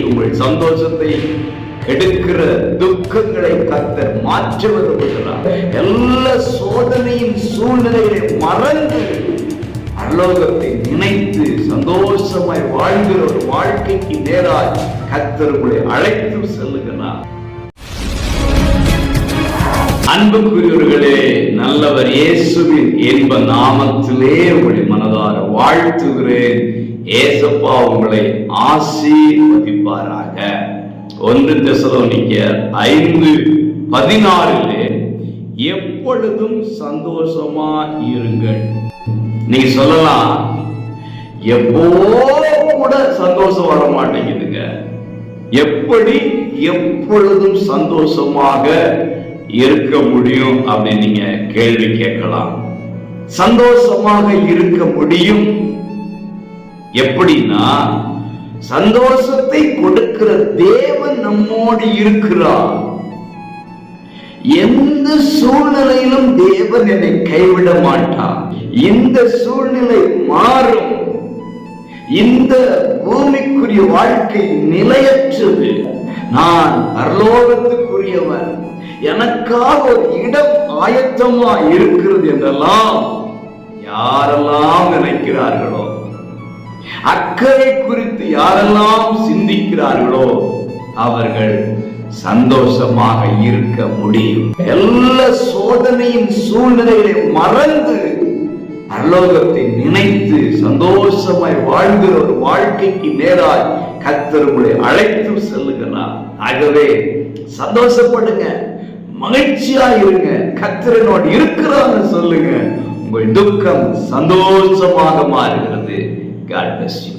உங்கள் சந்தோஷத்தை எடுக்கிற துக்கங்களை கர்த்தர் மாற்ற விரும்புகிறார். எல்லா சோதனையின் சூழ்நிலைகளை மறந்து பரலோகத்தை நினைத்து சந்தோஷமாய் வாழ்கிற ஒரு வாழ்க்கைக்கு நேராய் கர்த்தர் உங்களை அழைத்து செல்லுகிறார். அன்புக்குரியவர்களே, நல்லவர் இயேசுவின் இன்ப நாமத்திலே உங்களை மனதார வாழ்த்துகிறேன். ஏசப்பா உங்களை ஆசீர்வதிப்பாராக. 1 தெசலோனிக்கேயர் 5:16 எப்பொழுதும் சந்தோஷமா இருங்கள். நீங்க சொல்லலாம், எப்போ கூட சந்தோஷம் வர மாட்டேங்குதுங்க, எப்படி எப்பொழுதும் சந்தோஷமாக இருக்க முடியும் அப்படின்னு நீங்க கேள்வி கேட்கலாம். சந்தோஷமாக இருக்க முடியும் எப்படின்னா, சந்தோஷத்தை கொடுக்கிற தேவன் நம்மோடு இருக்கிறார். எந்த சூழ்நிலையிலும் தேவன் என்னை கைவிட மாட்டார். இந்த சூழ்நிலை மாறும். இந்த பூமிக்குரிய வாழ்க்கை நிலையற்றது. நான் பரலோகத்துக்குரியவன், எனக்காக ஒரு இடம் ஆயத்தமா இருக்கிறது என்றெல்லாம் யாரெல்லாம் நினைக்கிறார்களோ, அக்கறை குறித்து யாரெல்லாம் சிந்திக்கிறார்களோ அவர்கள் சந்தோஷமாக இருக்க முடியும். எல்லா சோதனையின் சூழ்நிலைகளை மறந்து பரலோகத்தை நினைத்து சந்தோஷமாய் வாழ்கிற ஒரு வாழ்க்கைக்கு நேராய் கர்த்தர் உங்களை அழைத்து செல்லுகிறார். ஆகவே சந்தோஷப்படுங்க, மகிழ்ச்சியா இருங்க, கர்த்தரோடு இருக்கிறான்னு சொல்லுங்க. உங்கள் துக்கம் சந்தோஷமாக மாறுகிறது. God bless you.